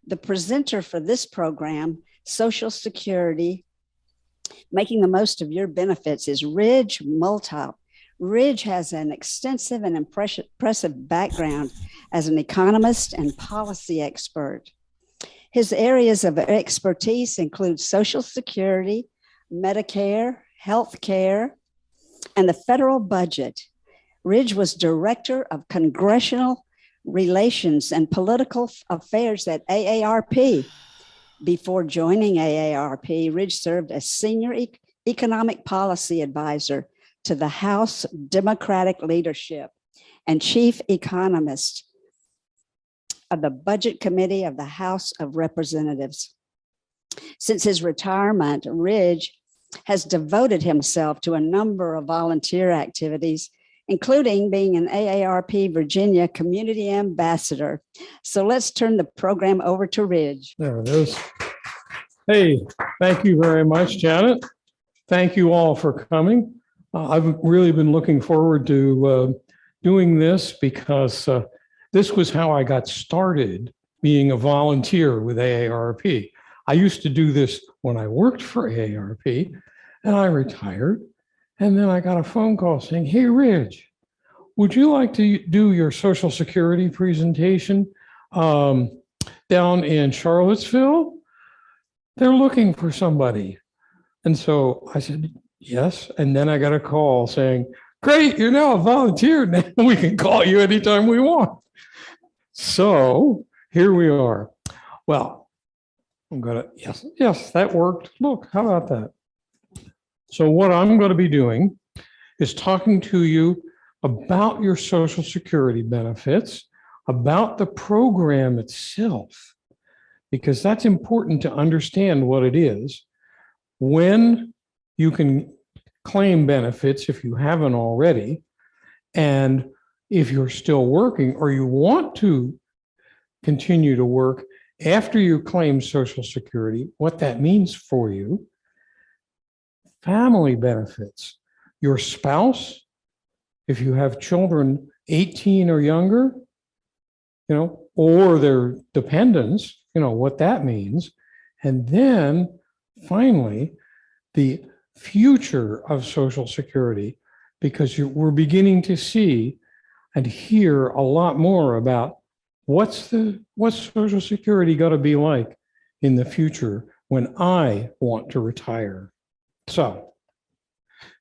The presenter for this program, Social Security, Making the Most of Your Benefits, is Ridge Multop. Ridge has an extensive and impressive background as an economist and policy expert. His areas of expertise include Social Security, Medicare, health care, and the federal budget. Ridge was Director of Congressional Relations and Political Affairs at AARP. Before joining AARP, Ridge served as Senior Economic Policy Advisor to the House Democratic leadership and Chief Economist of the Budget Committee of the House of Representatives. Since his retirement, Ridge has devoted himself to a number of volunteer activities, including being an AARP Virginia Community Ambassador. So let's turn the program over to Ridge. There it is. Hey, thank you very much, Janet. Thank you all for coming. I've really been looking forward to doing this because this was how I got started being a volunteer with AARP. I used to do this when I worked for AARP, and I retired. And then I got a phone call saying, "Hey, Ridge, would you like to do your Social Security presentation down in Charlottesville? They're looking for somebody." And so I said, yes. And then I got a call saying, "Great, you're now a volunteer. Now we can call you anytime we want." So here we are. Well, I'm going to, yes, that worked. Look, how about that? So what I'm going to be doing is talking to you about your Social Security benefits, about the program itself, because that's important to understand what it is, when you can claim benefits if you haven't already, and if you're still working or you want to continue to work after you claim Social Security, what that means for you. Family benefits, your spouse, if you have children 18 or younger, or their dependents, what that means. And then finally, the future of Social Security, because we're beginning to see and hear a lot more about what's Social Security going to be like in the future when I want to retire. So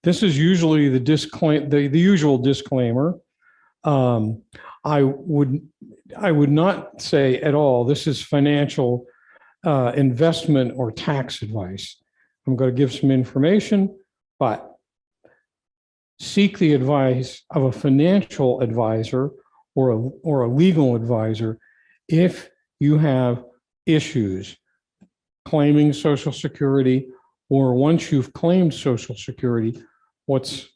this is usually the usual disclaimer. I would not say at all this is financial investment or tax advice. I'm going to give some information, but seek the advice of a financial advisor or a legal advisor if you have issues claiming Social Security, or once you've claimed Social Security, what's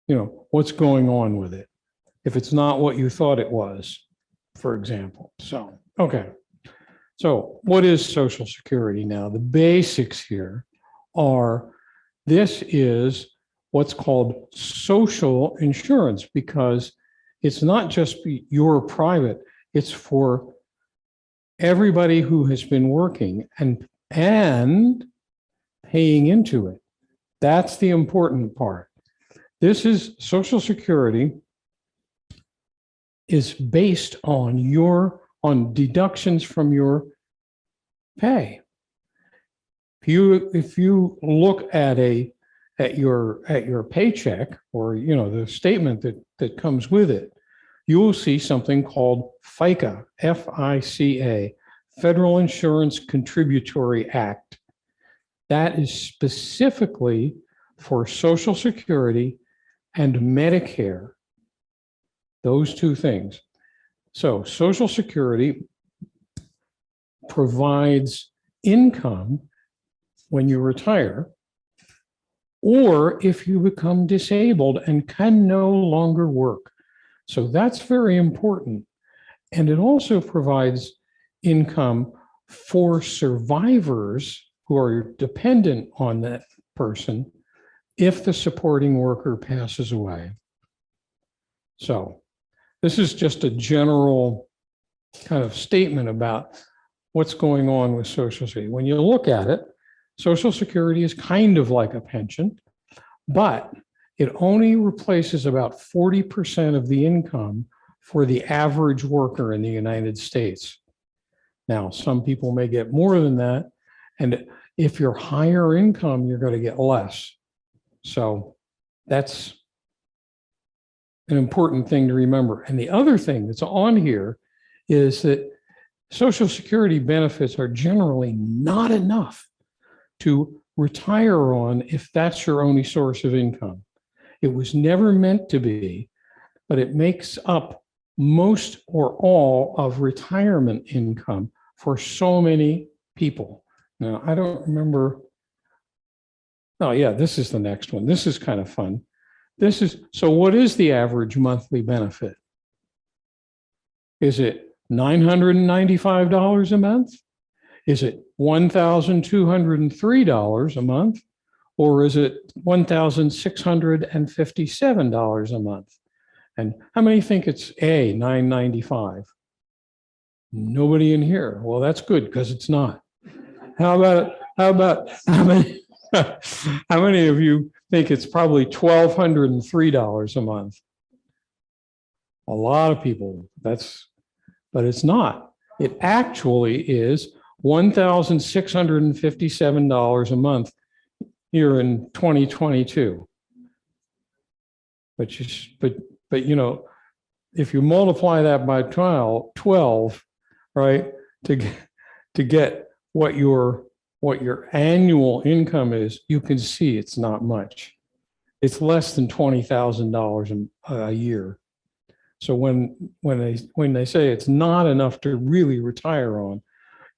going on with it, if it's not what you thought it was, for example. So, okay. So what is Social Security now? The basics here are, this is what's called social insurance, because it's not just your private, it's for everybody who has been working and paying into it. That's the important part. This is Social Security is based on deductions from your pay. If you look at your paycheck, or the statement that comes with it, you will see something called FICA, F-I-C-A, Federal Insurance Contributory Act. That is specifically for Social Security and Medicare, those two things. So Social Security provides income when you retire, or if you become disabled and can no longer work. So that's very important. And it also provides income for survivors who are dependent on that person if the supporting worker passes away. So this is just a general kind of statement about what's going on with Social Security. When you look at it, Social Security is kind of like a pension, but it only replaces about 40% of the income for the average worker in the United States. Now, some people may get more than that, and if you're higher income, you're going to get less. So that's an important thing to remember. And the other thing that's on here is that Social Security benefits are generally not enough to retire on if that's your only source of income. It was never meant to be, but it makes up most or all of retirement income for so many people. Now, I don't remember. Oh, yeah, this is the next one. This is kind of fun. So what is the average monthly benefit? Is it $995 a month? Is it $1,203 a month? Or is it $1,657 a month? And how many think it's A, $995? Nobody in here. Well, that's good because it's not. How many of you think it's probably $1,203 a month? A lot of people, but it's not. It actually is $1,657 a month here in 2022. But you know, if you multiply that by 12, right, to get what your annual income is, you can see it's not much. It's less than $20,000 a year. So when they say it's not enough to really retire on,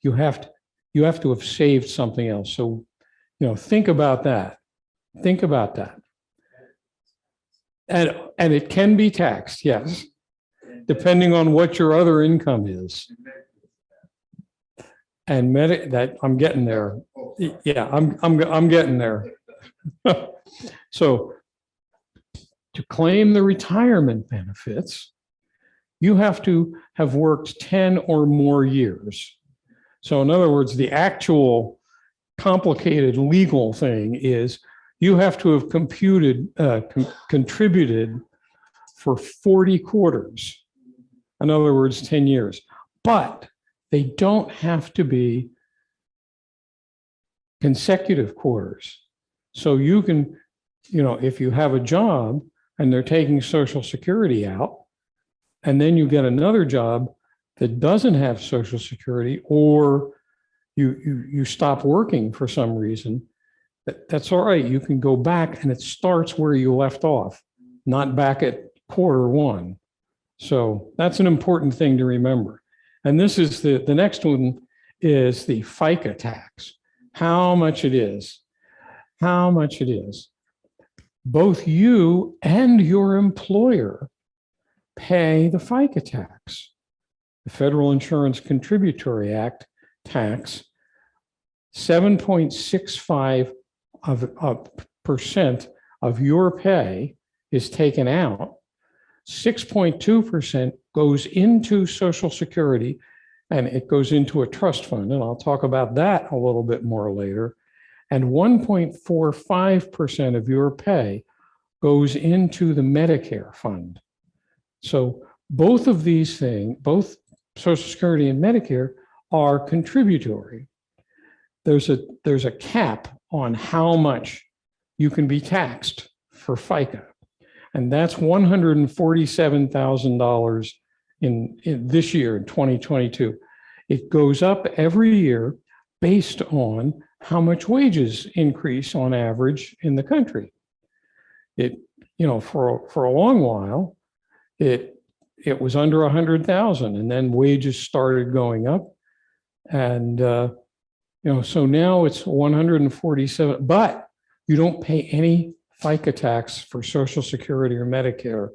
you have to have saved something else. So, you know, think about that. Think about that. And it can be taxed, yes, depending on what your other income is. And that I'm getting there. Yeah, I'm getting there. So to claim the retirement benefits, you have to have worked 10 or more years. So in other words, the actual complicated legal thing is you have to have contributed for 40 quarters. In other words, 10 years. But they don't have to be consecutive quarters. So you can, you know, if you have a job and they're taking Social Security out, and then you get another job that doesn't have Social Security, or you stop working for some reason, that's all right. You can go back and it starts where you left off, not back at quarter one. So that's an important thing to remember. And this is the next one is the FICA tax. How much it is. How much it is. Both you and your employer pay the FICA tax. The Federal Insurance Contributory Act tax, 7.65% of your pay is taken out. 6.2% goes into Social Security, and it goes into a trust fund. And I'll talk about that a little bit more later. And 1.45% of your pay goes into the Medicare fund. So both of these things, both Social Security and Medicare, are contributory. There's a cap on how much you can be taxed for FICA. And that's $147,000 in this year, in 2022. It goes up every year based on how much wages increase on average in the country. It, you know, for a long while, it was under 100,000, and then wages started going up, and you know, so now it's 147. But you don't pay any FICA tax for Social Security or Medicare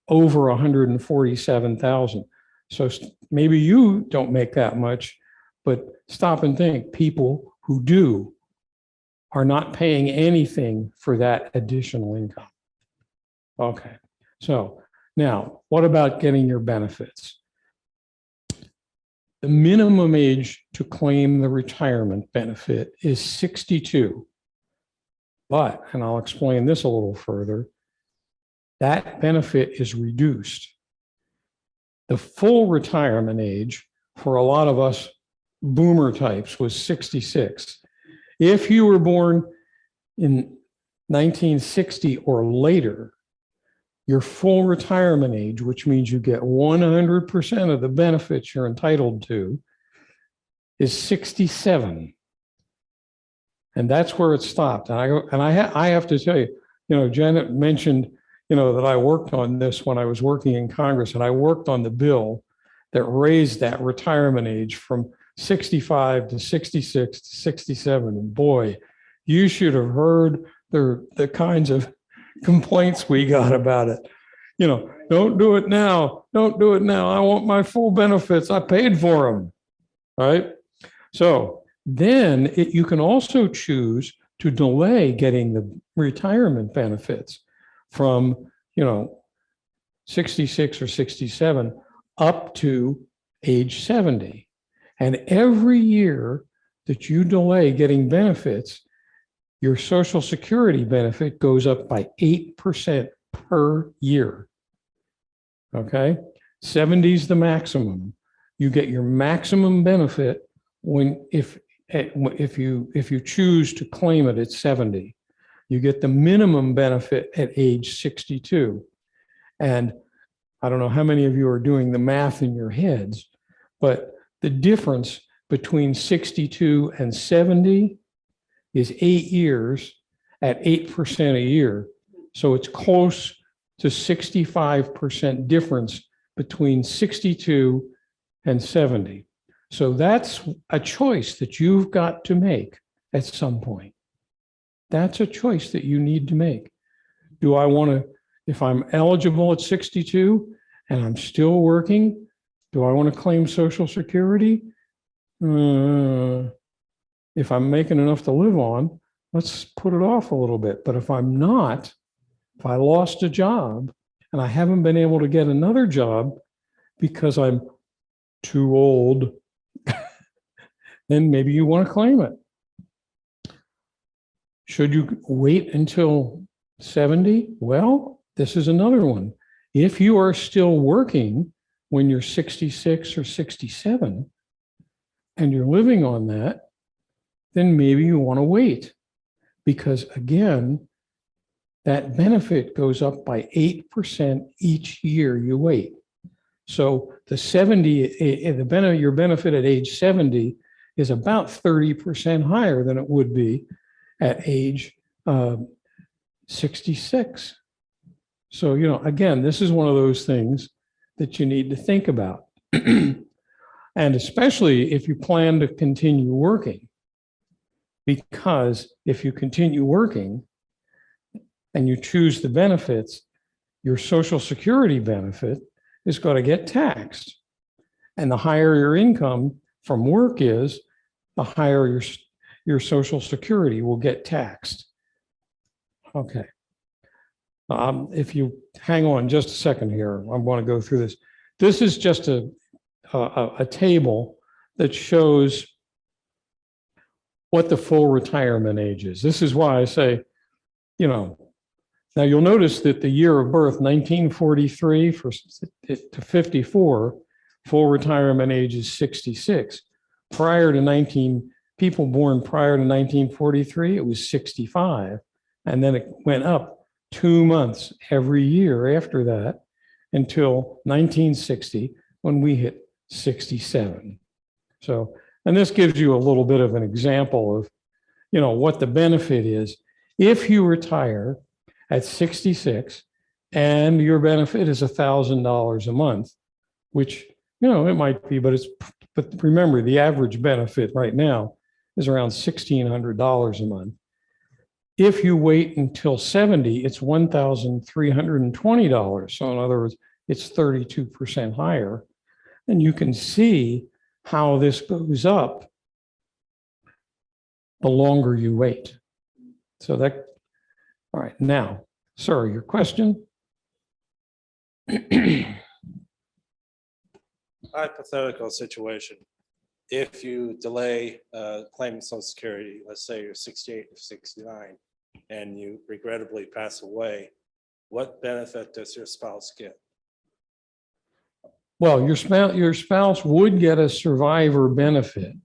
over 147,000. So maybe you don't make that much, but stop and think. People who do are not paying anything for that additional income. Okay, so now what about getting your benefits? the minimum age to claim the retirement benefit is 62. But, and I'll explain this a little further, that benefit is reduced. The full retirement age for a lot of us boomer types was 66. If you were born in 1960 or later, your full retirement age, which means you get 100% of the benefits you're entitled to, is 67. And that's where it stopped. And I have to tell you, Janet mentioned, that I worked on this when I was working in Congress, and I worked on the bill that raised that retirement age from 65 to 66 to 67. And boy, you should have heard the kinds of complaints we got about it. Don't do it now. Don't do it now. I want my full benefits. I paid for them. Right? So then you can also choose to delay getting the retirement benefits from, 66 or 67 up to age 70. And every year that you delay getting benefits, your Social Security benefit goes up by 8% per year. Okay? 70 is the maximum. You get your maximum benefit if you choose to claim it at 70. You get the minimum benefit at age 62. And I don't know how many of you are doing the math in your heads, but the difference between 62 and 70 is 8 years at 8% a year. So it's close to 65% difference between 62 and 70. So that's a choice that you've got to make at some point. That's a choice that you need to make. Do I want to, if I'm eligible at 62 and I'm still working, do I want to claim Social Security? If I'm making enough to live on, let's put it off a little bit. But if I'm not, if I lost a job and I haven't been able to get another job because I'm too old, then maybe you want to claim it. Should you wait until 70? Well, this is another one. If you are still working when you're 66 or 67 and you're living on that, then maybe you want to wait, because again, that benefit goes up by 8% each year you wait. So the 70, your benefit at age 70 is about 30% higher than it would be at age 66. So, again, this is one of those things that you need to think about. And especially if you plan to continue working, because if you continue working and you choose the benefits, your Social Security benefit is going to get taxed. And the higher your income from work is, the higher your Social Security will get taxed. Okay. If you hang on just a second here, I want to go through this. This is just a table that shows what the full retirement age is. This is why I say, now you'll notice that the year of birth, 1943 to 54, full retirement age is 66. People born prior to 1943, it was 65. And then it went up 2 months every year after that until 1960, when we hit 67. So, and this gives you a little bit of an example of, what the benefit is. If you retire at 66 and your benefit is $1,000 a month, which, it might be, but remember, the average benefit right now is around $1,600 a month. If you wait until 70, it's $1,320. So in other words, it's 32% higher. And you can see how this goes up the longer you wait. So all right, now, sir, your question? hypothetical situation. If you delay claiming Social Security, let's say you're 68 or 69, and you regrettably pass away, what benefit does your spouse get? Well, your spouse would get a survivor benefit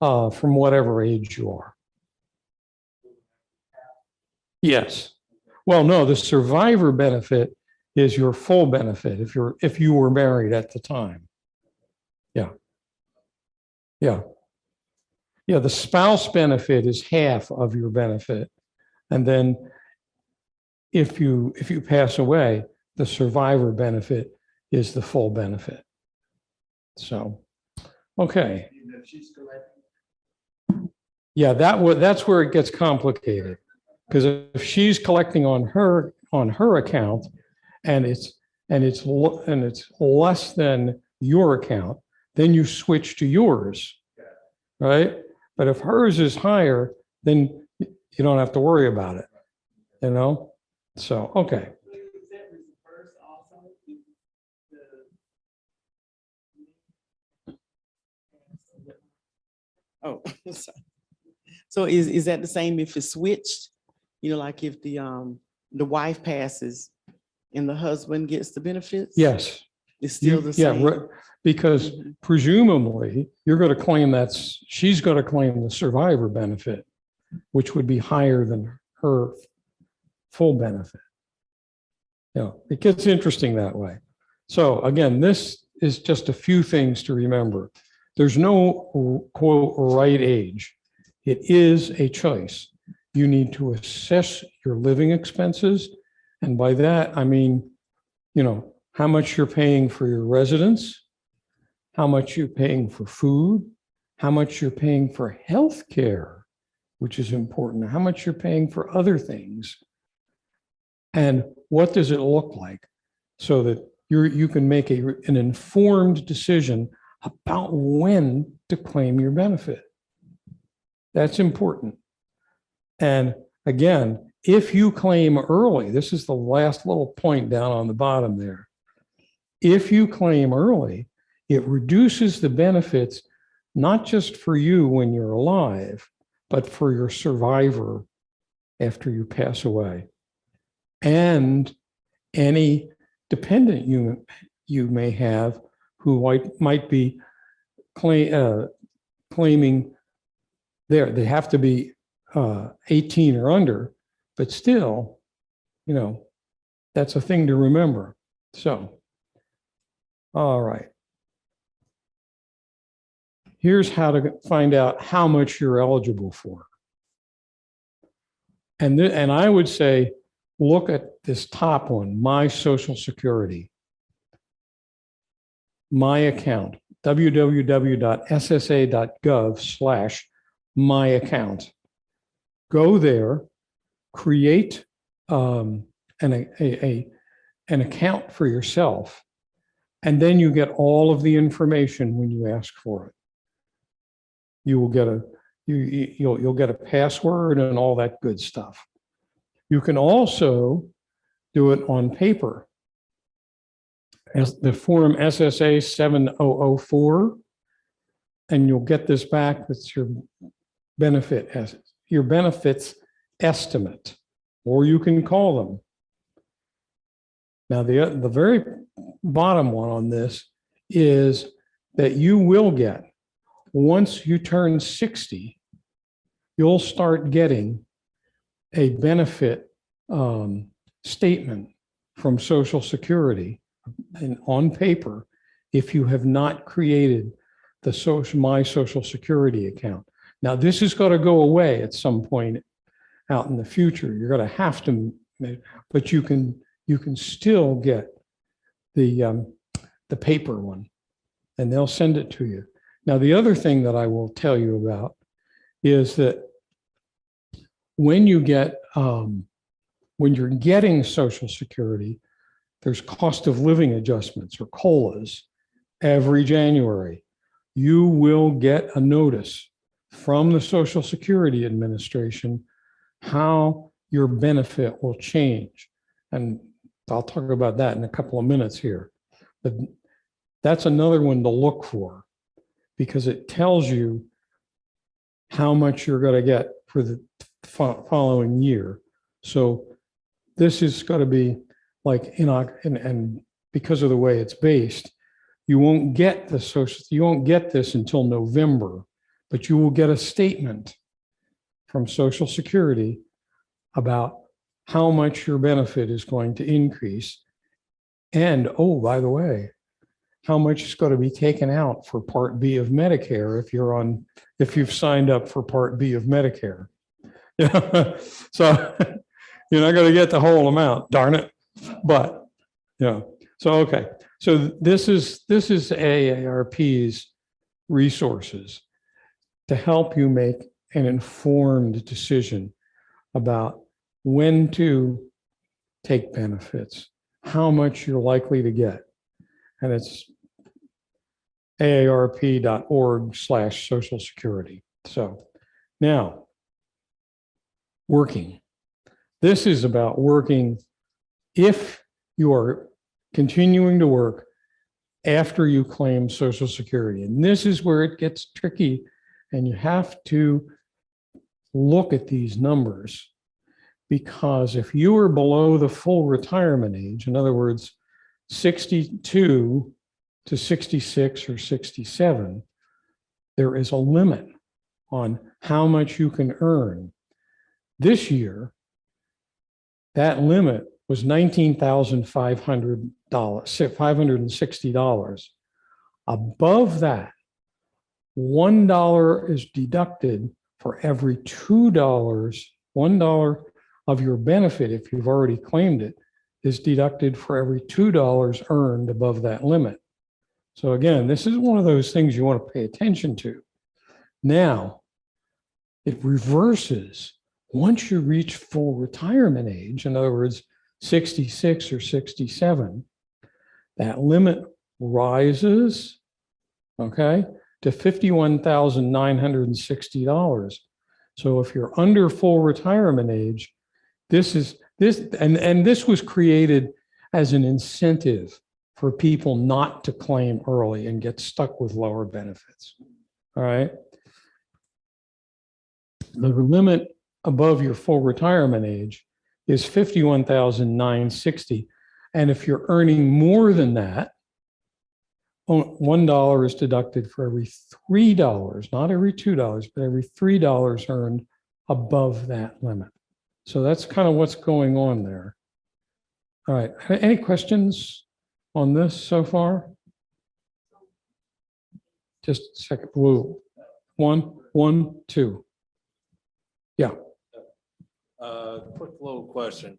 from whatever age you are. Yes. Well, no, the survivor benefit is your full benefit if you were married at the time. Yeah. Yeah. Yeah, the spouse benefit is half of your benefit. And then if you pass away, the survivor benefit is the full benefit. So, okay. Yeah, that's where it gets complicated, because if she's collecting on her account and it's less than your account, then you switch to yours, right? But if hers is higher, then you don't have to worry about it, you know? So, okay. Oh, so is that the same if it's switched? You know, like if the wife passes and the husband gets the benefits? Yes. It's still the Yeah, same? because presumably you're going to claim she's going to claim the survivor benefit, which would be higher than her full benefit. Yeah, it gets interesting that way. So again, this is just a few things to remember. There's no quote right age. It is a choice. You need to assess your living expenses. And by that, I mean, how much you're paying for your residence, how much you're paying for food, how much you're paying for health care, which is important, how much you're paying for other things, and what does it look like, so that you can make an informed decision about when to claim your benefit. That's important. And again, if you claim early, this is the last little point down on the bottom there. If you claim early, it reduces the benefits, not just for you when you're alive, but for your survivor after you pass away, and any dependent you may have who might be claiming they have to be 18 or under, but still, that's a thing to remember. So, all right. Here's how to find out how much you're eligible for. And I would say, look at this top one, My Social Security. My account, www.ssa.gov/myaccount. Go there, create an account for yourself, and then you get all of the information when you ask for it. You will get you'll get a password and all that good stuff. You can also do it on paper. As the form SSA 7004, and you'll get this back. That's your benefits estimate, or you can call them. Now, the very bottom one on this is that you will get, once you turn 60, you'll start getting a benefit statement from Social Security and on paper if you have not created the My Social Security account. Now, this is going to go away at some point out in the future. You're going to have to, but you can still get the paper one, and they'll send it to you. Now, the other thing that I will tell you about is that when you're getting Social Security, there's cost of living adjustments, or COLAs, every January. You will get a notice from the Social Security Administration how your benefit will change. And I'll talk about that in a couple of minutes here. But That's another one to look for because it tells you how much you're going to get for the following year. So this is going to be like and because of the way it's based, you won't get this until November, but you will get a statement from Social Security about how much your benefit is going to increase. And oh, by the way, how much is going to be taken out for Part B of Medicare if you've signed up for Part B of Medicare. Yeah. So you're not going to get the whole amount, darn it. But yeah. So okay. So this is AARP's resources to help you make an informed decision about when to take benefits, how much you're likely to get. And it's aarp.org/Social Security. So now, working. This is about working if you are continuing to work after you claim Social Security. And this is where it gets tricky, and you have to look at these numbers, because if you are below the full retirement age, in other words, 62 to 66 or 67, there is a limit on how much you can earn. This year, that limit was $19,560. Above that, $1 is deducted for every $2. $1 of your benefit, if you've already claimed it, is deducted for every $2 earned above that limit. So again, this is one of those things you want to pay attention to. Now, it reverses once you reach full retirement age, in other words, 66 or 67, that limit rises, okay, to $51,960. So if you're under full retirement age, this was created as an incentive for people not to claim early and get stuck with lower benefits. All right. The limit above your full retirement age is $51,960. And if you're earning more than that, $1 is deducted for every $3, not every $2, but every $3 earned above that limit. So that's kind of what's going on there. All right. Any questions on this so far? Just a second. Whoa. One, two. Yeah. Quick little question.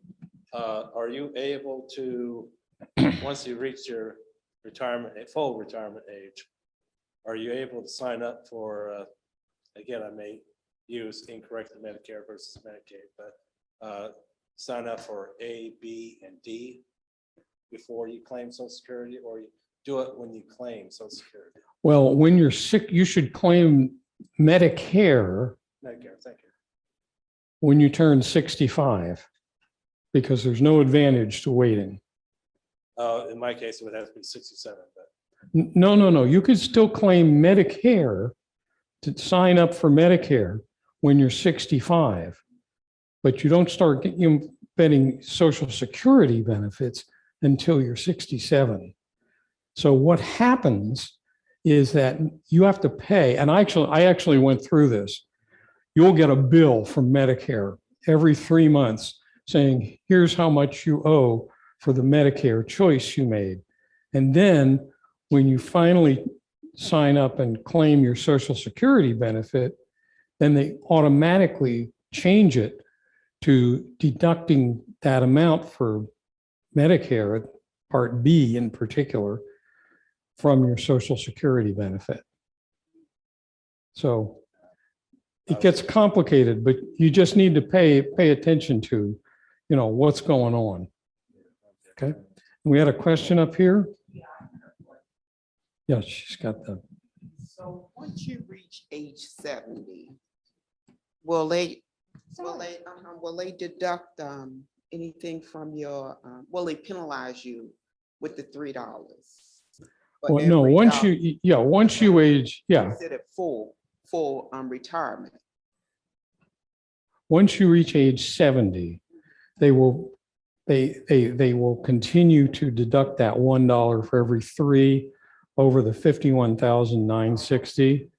Are you able to, once you reach your full retirement age, are you able to sign up for, again, I may use incorrect Medicare versus Medicaid, but sign up for A, B, and D before you claim Social Security, or you do it when you claim Social Security? Well, when you're sick, you should claim Medicare. Medicare, thank you. When you turn 65, because there's no advantage to waiting. In my case, it would have to be 67. But No. You could still claim Medicare to sign up for Medicare when you're 65, but you don't start getting Social Security benefits until you're 67. So what happens is that you have to pay, and I actually went through this. You'll get a bill from Medicare every 3 months saying, here's how much you owe for the Medicare choice you made. And then when you finally sign up and claim your Social Security benefit, then they automatically change it to deducting that amount for Medicare, Part B in particular, from your Social Security benefit. So it gets complicated, but you just need to pay attention to, what's going on. Okay. We had a question up here. Yeah, she's got the. So once you reach age 70, will they deduct anything from your, will they penalize you with the $3? for Well, no, every once dollar. once you age, Instead of full retirement. once you reach age 70, they will continue to deduct that $1 for every 3 over the 51,960.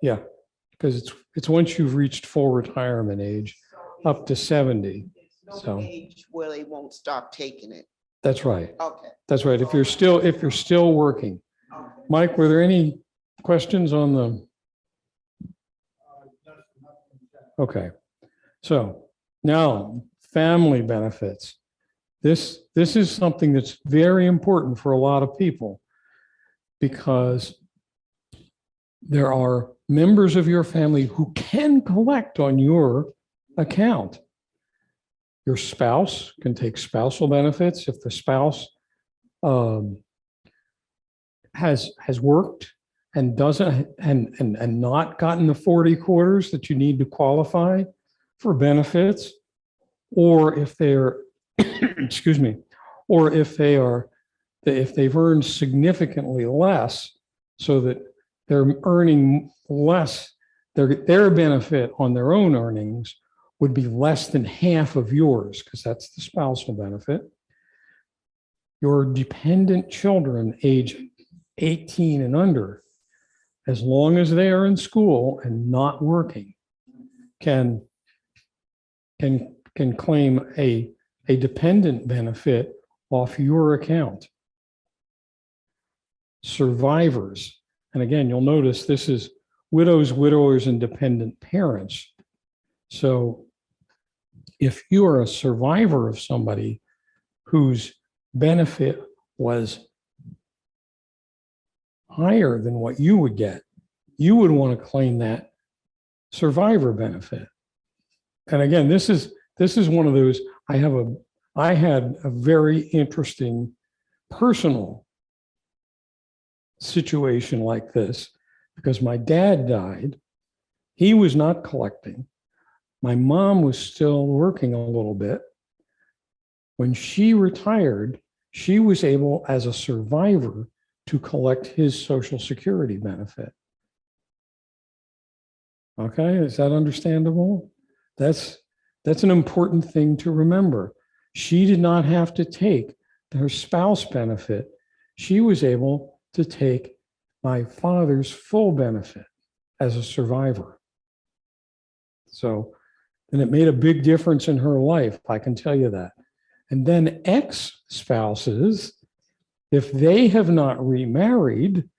Yeah, because it's once you've reached full retirement age up to 70. No So age where they won't stop taking it. that's right. Okay. That's right. If you're still working. Mike, were there any questions on the? Okay. So now family benefits. This is something that's very important for a lot of people because there are members of your family who can collect on your account. Your spouse can take spousal benefits if the spouse has worked and doesn't and not gotten the 40 quarters that you need to qualify for benefits, or if they're excuse me, or if they've earned significantly less so that they're earning less, their benefit on their own earnings would be less than half of yours, because that's the spousal benefit. Your dependent children age 18 and under, as long as they are in school and not working, can claim a dependent benefit off your account. Survivors, and again, you'll notice this is widows, widowers, and dependent parents. So if you are a survivor of somebody whose benefit was higher than what you would get, you would want to claim that survivor benefit. And again, this is one of those, I had a very interesting personal situation like this because my dad died. He was not collecting. My mom was still working a little bit. When she retired, she was able, as a survivor, to collect his Social Security benefit. Okay, is that understandable? That's an important thing to remember. She did not have to take her spouse benefit. She was able to take my father's full benefit as a survivor. So, and it made a big difference in her life, I can tell you that. And then ex-spouses, if they have not remarried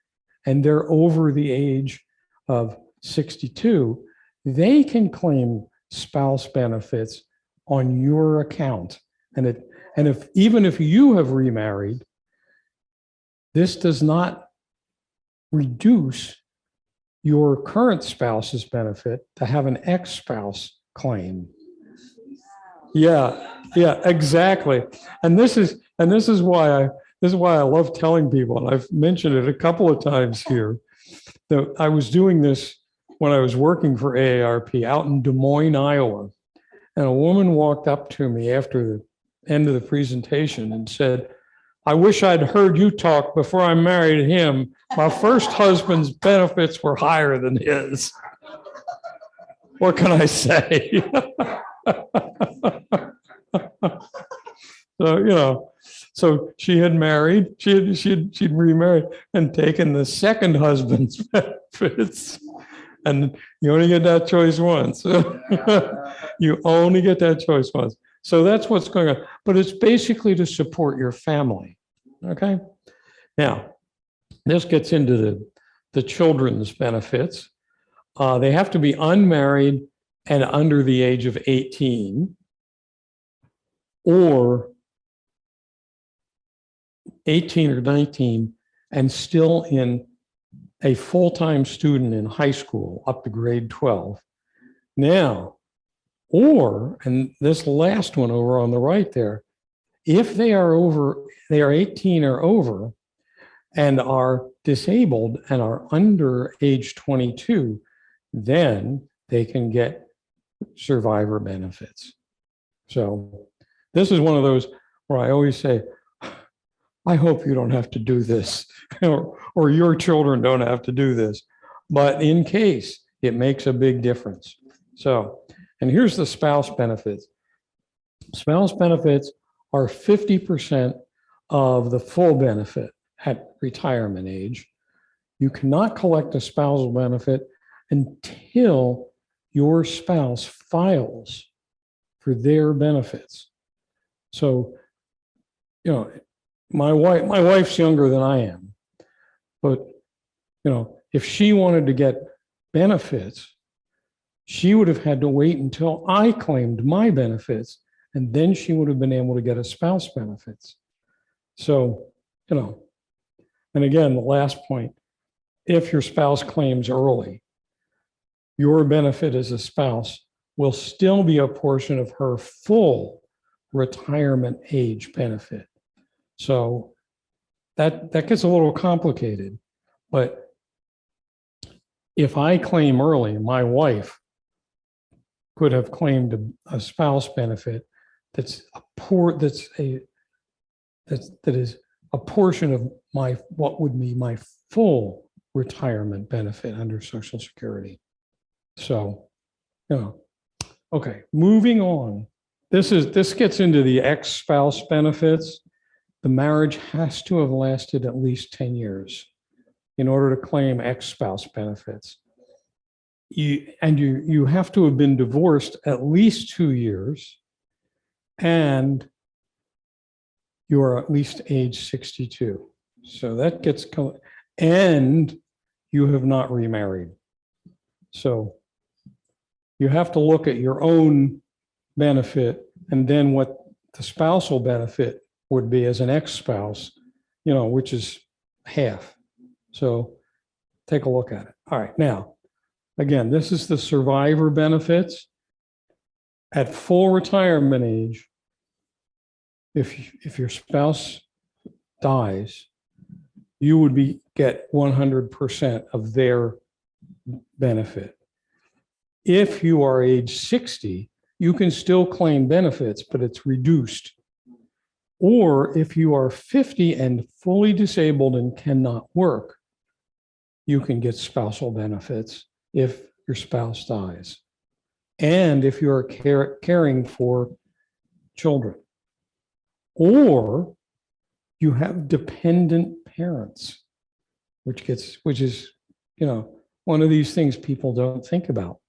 and they're over the age of 62, they can claim spouse benefits on your account. And even if you have remarried, this does not reduce your current spouse's benefit to have an ex-spouse claim. Yeah, exactly. And this is why I love telling people, and I've mentioned it a couple of times here, that I was doing this when I was working for AARP out in Des Moines, Iowa. And a woman walked up to me after the end of the presentation and said, "I wish I'd heard you talk before I married him. My first husband's benefits were higher than his." What can I say? So, so she had married, she'd remarried and taken the second husband's benefits. And you only get that choice once. You only get that choice once. So that's what's going on. But it's basically to support your family. Okay. Now, this gets into the children's benefits. They have to be unmarried and under the age of 18, or 18 or 19 and still in a full-time student in high school up to grade 12. Now, and this last one over on the right there, if they are 18 or over and are disabled and are under age 22, then they can get survivor benefits. So this is one of those where I always say, I hope you don't have to do this, or your children don't have to do this. But in case, it makes a big difference. So, and here's the spouse benefits. Spouse benefits are 50% of the full benefit at retirement age. You cannot collect a spousal benefit until your spouse files for their benefits. So, you know, my wife's younger than I am, but you know, if she wanted to get benefits, she would have had to wait until I claimed my benefits, and then she would have been able to get a spouse benefits. So, you know, and again, the last point, if your spouse claims early, your benefit as a spouse will still be a portion of her full retirement age benefit. So that gets a little complicated, but if I claim early, my wife could have claimed a spouse benefit that is a portion of what would be my full retirement benefit under Social Security. So, you know, okay, moving on. This gets into the ex-spouse benefits. The marriage has to have lasted at least 10 years in order to claim ex-spouse benefits. You have to have been divorced at least 2 years, and you are at least age 62. So that gets, and you have not remarried. So you have to look at your own benefit and then what the spousal benefit would be as an ex-spouse, you know, which is half. So take a look at it. All right, now, again, this is the survivor benefits. At full retirement age, if your spouse dies, you would get 100% of their benefit. If you are age 60, you can still claim benefits, but it's reduced. Or if you are 50 and fully disabled and cannot work, you can get spousal benefits if your spouse dies. And if you are caring for children, or you have dependent parents, which is, you know, one of these things people don't think about.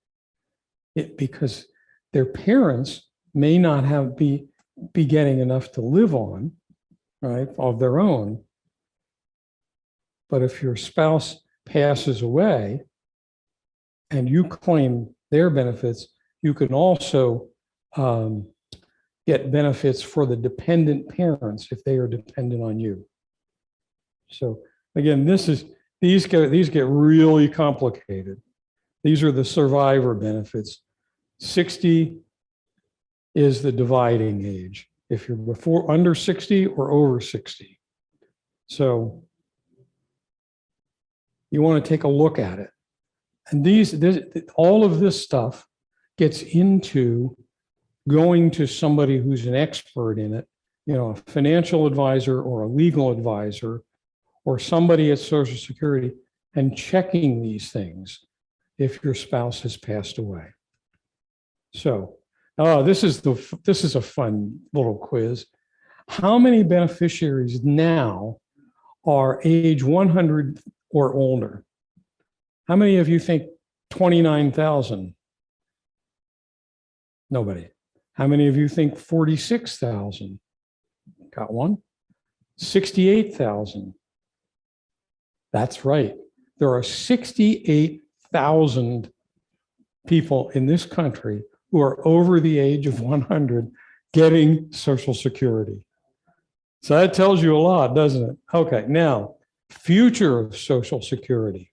Because their parents may not be getting enough to live on, right, of their own. But if your spouse passes away and you claim their benefits, you can also get benefits for the dependent parents if they are dependent on you. So again, these get really complicated. These are the survivor benefits. 60 is the dividing age, if you're under 60 or over 60. So you want to take a look at it. And all of this stuff gets into going to somebody who's an expert in it, you know, a financial advisor or a legal advisor or somebody at Social Security, and checking these things if your spouse has passed away. So, this is a fun little quiz. How many beneficiaries now are age 100 or older? How many of you think 29,000? Nobody. How many of you think 46,000? Got one? 68,000. That's right. There are 68,000 people in this country who are over the age of 100 getting Social Security. So that tells you a lot, doesn't it? Okay, now, future of Social Security.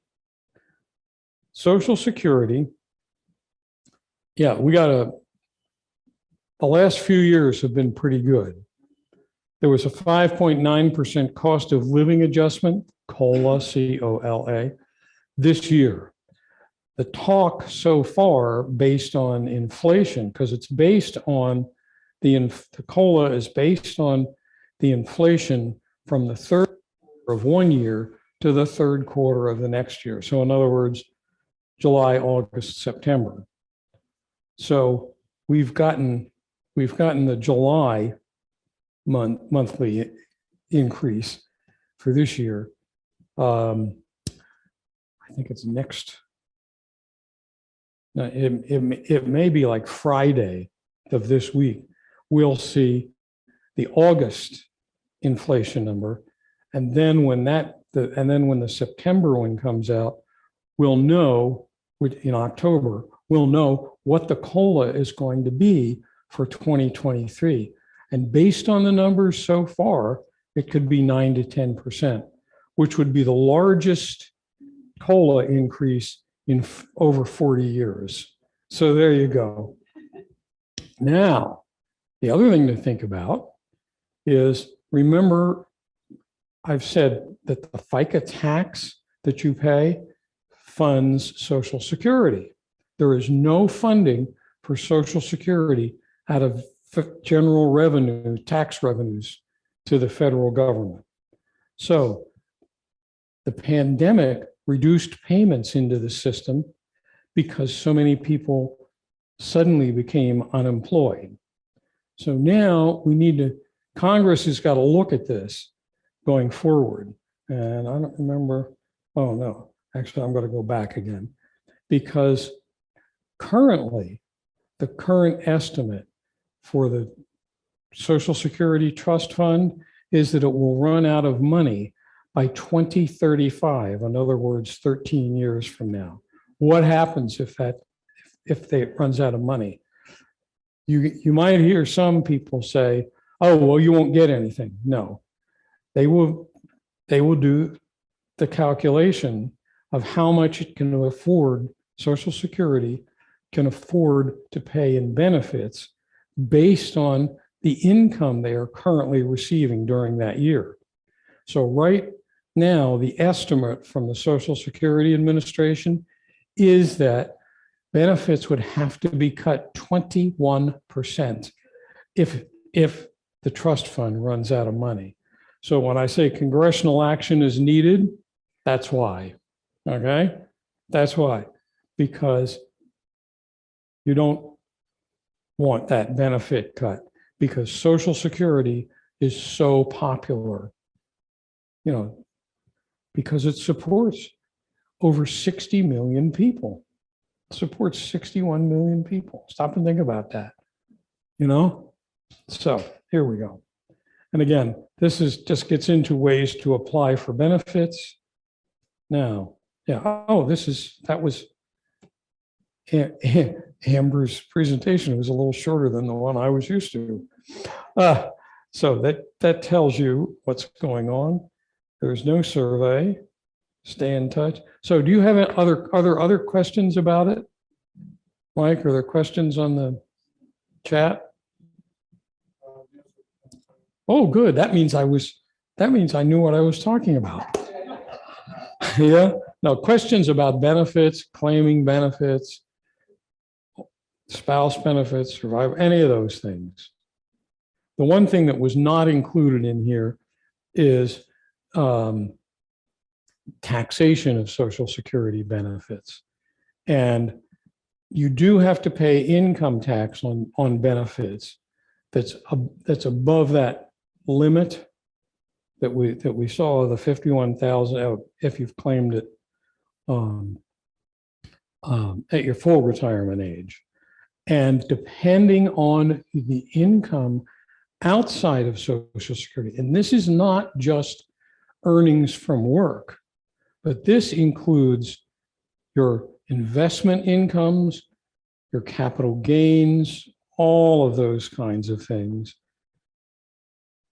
Social Security, yeah, the last few years have been pretty good. There was a 5.9% cost of living adjustment, COLA, C-O-L-A, this year. The talk so far based on inflation, because it's based on the COLA is based on the inflation from the third quarter of one year to the third quarter of the next year. So in other words, July, August, September. So we've gotten the July monthly increase for this year. I think it's next. No, it may be like Friday of this week. We'll see the August inflation number, and then when the September one comes out, we'll know in October. We'll know what the COLA is going to be for 2023, and based on the numbers so far, it could be 9 to 10%, which would be the largest COLA increase in over 40 years. So there you go. Now, the other thing to think about is, remember, I've said that the FICA tax that you pay funds Social Security. There is no funding for Social Security out of general revenue, tax revenues to the federal government. So the pandemic reduced payments into the system because so many people suddenly became unemployed. So now Congress has got to look at this going forward. And I don't remember, oh no, actually I'm going to go back again, because currently the current estimate for the Social Security Trust Fund is that it will run out of money by 2035, in other words, 13 years from now. What happens if it runs out of money? You might hear some people say, oh, well, you won't get anything. No, they will do the calculation of how much it can afford, Social Security can afford to pay in benefits based on the income they are currently receiving during that year. So right now, the estimate from the Social Security Administration is that benefits would have to be cut 21% if the trust fund runs out of money. So when I say congressional action is needed, that's why, okay? That's why, because you don't want that benefit cut, because Social Security is so popular, because it supports over 60 million people. It supports 61 million people. Stop and think about that, So here we go. And again, this just gets into ways to apply for benefits. Now, yeah, that was Amber's presentation. It was a little shorter than the one I was used to. So that tells you what's going on. There's no survey. Stay in touch. So do you have other questions about it? Mike, are there questions on the chat? Oh, good. That means I knew what I was talking about. Yeah. No, questions about benefits, claiming benefits, spouse benefits, survivor, any of those things. The one thing that was not included in here is taxation of Social Security benefits. And you do have to pay income tax on benefits that's above that limit that we saw, the 51,000, if you've claimed it at your full retirement age. And depending on the income outside of Social Security, and this is not just earnings from work, but this includes your investment incomes, your capital gains, all of those kinds of things.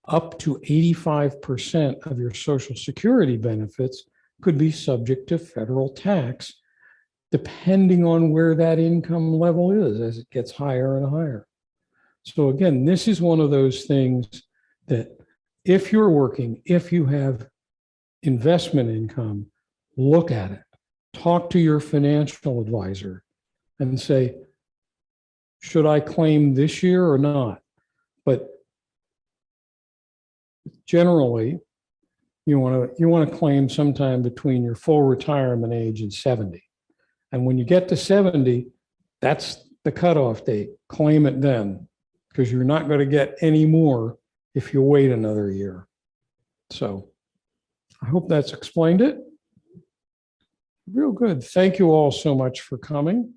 Up to 85% of your Social Security benefits could be subject to federal tax, depending on where that income level is as it gets higher and higher. So again, this is one of those things that if you're working, if you have investment income, look at it. Talk to your financial advisor and say, should I claim this year or not? But generally, you want to claim sometime between your full retirement age and 70. And when you get to 70, that's the cutoff date. Claim it then, because you're not going to get any more if you wait another year. So I hope that's explained it. Real good. Thank you all so much for coming.